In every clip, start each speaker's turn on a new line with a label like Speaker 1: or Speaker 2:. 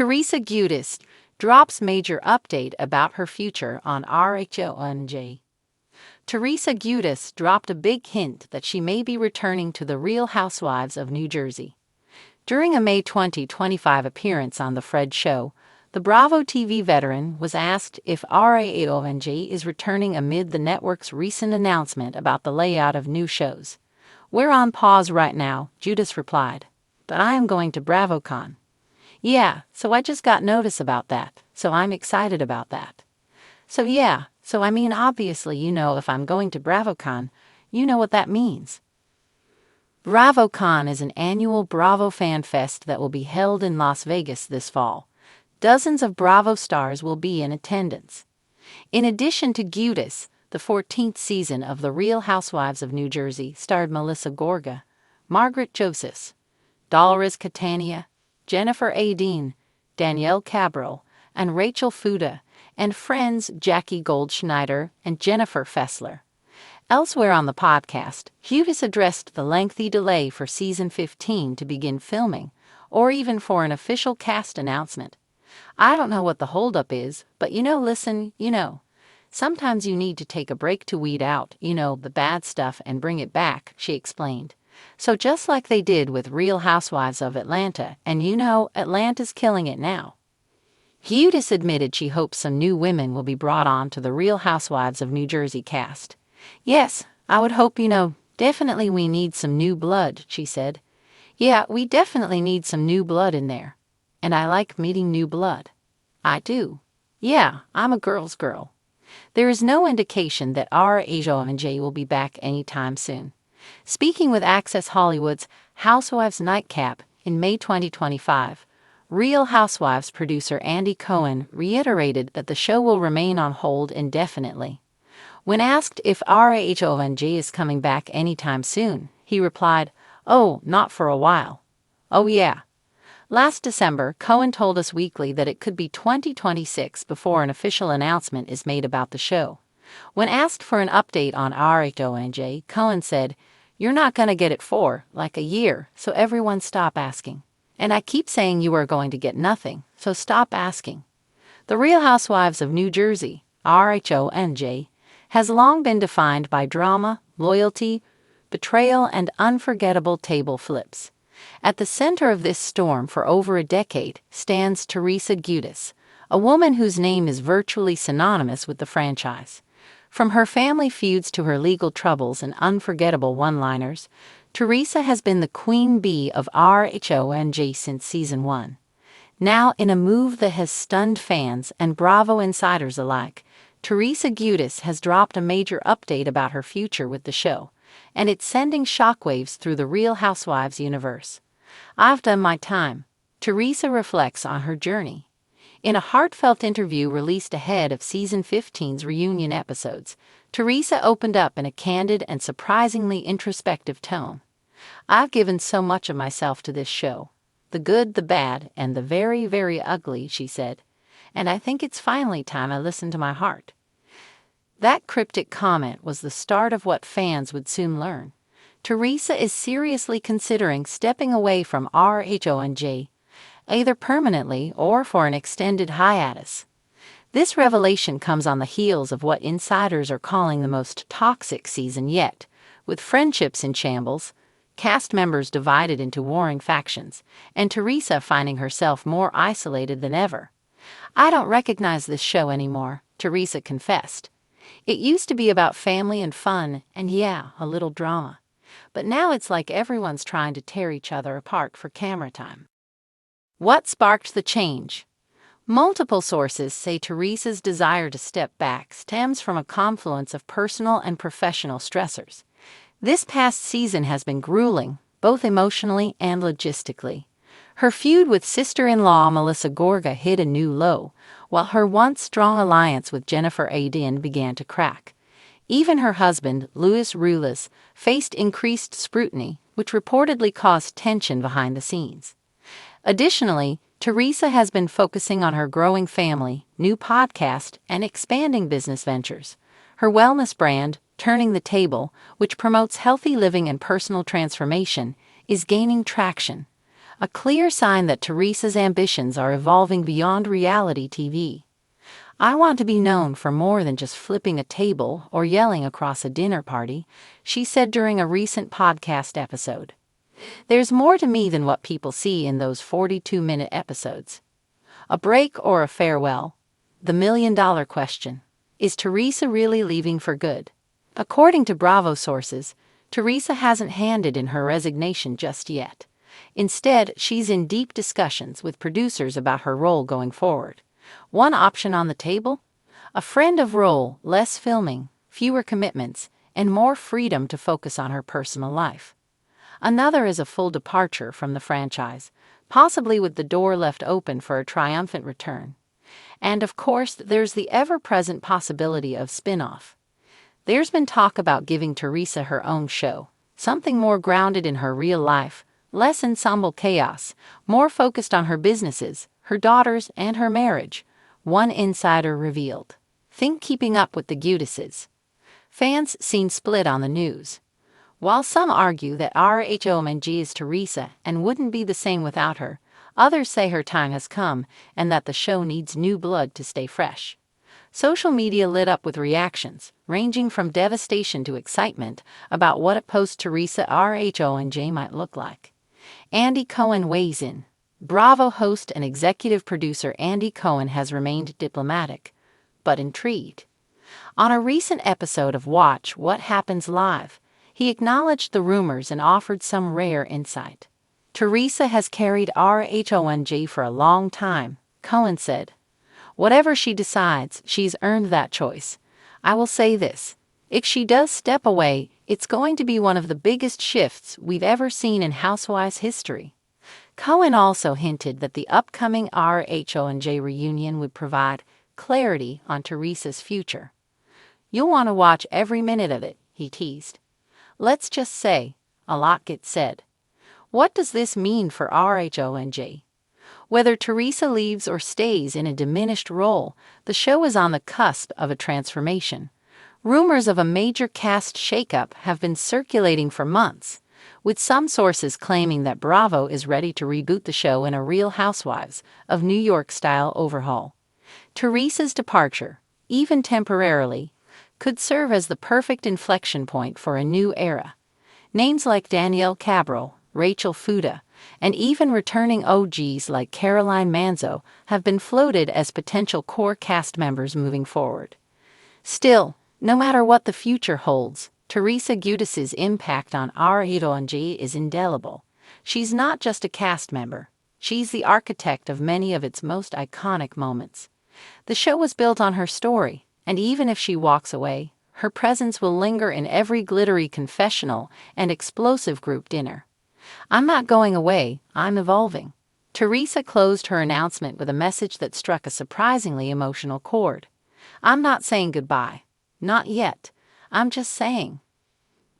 Speaker 1: Teresa Giudice drops major update about her future on RHONJ. Teresa Giudice dropped a big hint that she may be returning to The Real Housewives of New Jersey. During a May 2025 appearance on The Fred Show, the Bravo TV veteran was asked if RHONJ is returning amid the network's recent announcement about the layout of new shows. "We're on pause right now," Giudice replied, "but I am going to BravoCon." "Yeah, so I just got notice about that, so I'm excited about that." So obviously if I'm going to BravoCon, you know what that means. BravoCon is an annual Bravo fan fest that will be held in Las Vegas this fall. Dozens of Bravo stars will be in attendance. In addition to Giudice, the 14th season of The Real Housewives of New Jersey starred Melissa Gorga, Margaret Joseph, Dolores Catania, Jennifer Aydin, Danielle Cabral, and Rachel Fuda, and friends Jackie Goldschneider and Jennifer Fessler. Elsewhere on the podcast, Giudice addressed the lengthy delay for season 15 to begin filming, or even for an official cast announcement. "I don't know what the holdup is, but sometimes you need to take a break to weed out, the bad stuff and bring it back," she explained. "So just like they did with Real Housewives of Atlanta, and Atlanta's killing it now." Giudice admitted she hopes some new women will be brought on to the Real Housewives of New Jersey cast. "Yes, I would hope, definitely we need some new blood," she said. "Yeah, we definitely need some new blood in there. And I like meeting new blood. I do. Yeah, I'm a girl's girl." There is no indication that RHONJ will be back anytime soon. Speaking with Access Hollywood's Housewives Nightcap in May 2025, Real Housewives producer Andy Cohen reiterated that the show will remain on hold indefinitely. When asked if RHONJ is coming back anytime soon, he replied, "Oh, not for a while." "Oh yeah." Last December, Cohen told Us Weekly that it could be 2026 before an official announcement is made about the show. When asked for an update on RHONJ, Cohen said, "You're not going to get it for, like, a year, so everyone stop asking. And I keep saying you are going to get nothing, so stop asking." The Real Housewives of New Jersey, RHONJ, has long been defined by drama, loyalty, betrayal, and unforgettable table flips. At the center of this storm for over a decade stands Teresa Giudice, a woman whose name is virtually synonymous with the franchise. From her family feuds to her legal troubles and unforgettable one-liners, Teresa has been the queen bee of RHONJ since season 1. Now, in a move that has stunned fans and Bravo insiders alike, Teresa Giudice has dropped a major update about her future with the show, and it's sending shockwaves through the Real Housewives universe. "I've done my time," Teresa reflects on her journey. In a heartfelt interview released ahead of season 15's reunion episodes, Teresa opened up in a candid and surprisingly introspective tone. "I've given so much of myself to this show. The good, the bad, and the very, very ugly," she said. "And I think it's finally time I listened to my heart." That cryptic comment was the start of what fans would soon learn. Teresa is seriously considering stepping away from RHONJ, either permanently or for an extended hiatus. This revelation comes on the heels of what insiders are calling the most toxic season yet, with friendships in shambles, cast members divided into warring factions, and Teresa finding herself more isolated than ever. "I don't recognize this show anymore," Teresa confessed. "It used to be about family and fun, and a little drama. But now it's like everyone's trying to tear each other apart for camera time." What sparked the change? Multiple sources say Teresa's desire to step back stems from a confluence of personal and professional stressors. This past season has been grueling, both emotionally and logistically. Her feud with sister-in-law Melissa Gorga hit a new low, while her once strong alliance with Jennifer Aydin began to crack. Even her husband, Louis Rulas, faced increased scrutiny, which reportedly caused tension behind the scenes. Additionally, Teresa has been focusing on her growing family, new podcast, and expanding business ventures. Her wellness brand, Turning the Table, which promotes healthy living and personal transformation, is gaining traction. a clear sign that Teresa's ambitions are evolving beyond reality TV. "I want to be known for more than just flipping a table or yelling across a dinner party," she said during a recent podcast episode. "There's more to me than what people see in those 42-minute episodes." A break or a farewell? The million-dollar question. Is Teresa really leaving for good? According to Bravo sources, Teresa hasn't handed in her resignation just yet. Instead, she's in deep discussions with producers about her role going forward. One option on the table? A friend of role, less filming, fewer commitments, and more freedom to focus on her personal life. Another is a full departure from the franchise, possibly with the door left open for a triumphant return. And of course, there's the ever-present possibility of spin-off. There's been talk about giving Teresa her own show, something more grounded in her real life, less ensemble chaos, more focused on her businesses, her daughters, and her marriage, one insider revealed. Think Keeping Up with the Giudices. Fans seem split on the news. While some argue that RHONJ is Teresa and wouldn't be the same without her, others say her time has come and that the show needs new blood to stay fresh. Social media lit up with reactions, ranging from devastation to excitement, about what a post-Teresa RHONJ might look like. Andy Cohen weighs in. Bravo host and executive producer Andy Cohen has remained diplomatic, but intrigued. On a recent episode of Watch What Happens Live, he acknowledged the rumors and offered some rare insight. "Teresa has carried RHONJ for a long time," Cohen said. "Whatever she decides, she's earned that choice. I will say this. If she does step away, it's going to be one of the biggest shifts we've ever seen in Housewives history." Cohen also hinted that the upcoming RHONJ reunion would provide clarity on Teresa's future. "You'll want to watch every minute of it," he teased. Let's just say, a lot gets said. What does this mean for RHONJ? Whether Teresa leaves or stays in a diminished role, the show is on the cusp of a transformation. Rumors of a major cast shakeup have been circulating for months, with some sources claiming that Bravo is ready to reboot the show in a Real Housewives of New York-style overhaul. Teresa's departure, even temporarily, could serve as the perfect inflection point for a new era. Names like Danielle Cabral, Rachel Fuda, and even returning OGs like Caroline Manzo have been floated as potential core cast members moving forward. Still, no matter what the future holds, Teresa Giudice's impact on RHONJ is indelible. She's not just a cast member. She's the architect of many of its most iconic moments. The show was built on her story, and even if she walks away, her presence will linger in every glittery confessional and explosive group dinner. "I'm not going away, I'm evolving." Teresa closed her announcement with a message that struck a surprisingly emotional chord. "I'm not saying goodbye. Not yet. I'm just saying.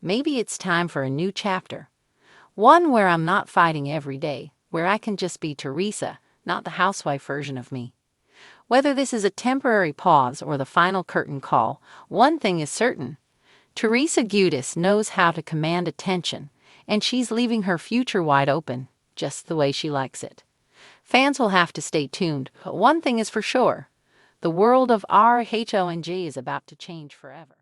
Speaker 1: Maybe it's time for a new chapter. One where I'm not fighting every day, where I can just be Teresa, not the housewife version of me." Whether this is a temporary pause or the final curtain call, one thing is certain. Teresa Giudice knows how to command attention, and she's leaving her future wide open, just the way she likes it. Fans will have to stay tuned, but one thing is for sure. The world of RHONJ is about to change forever.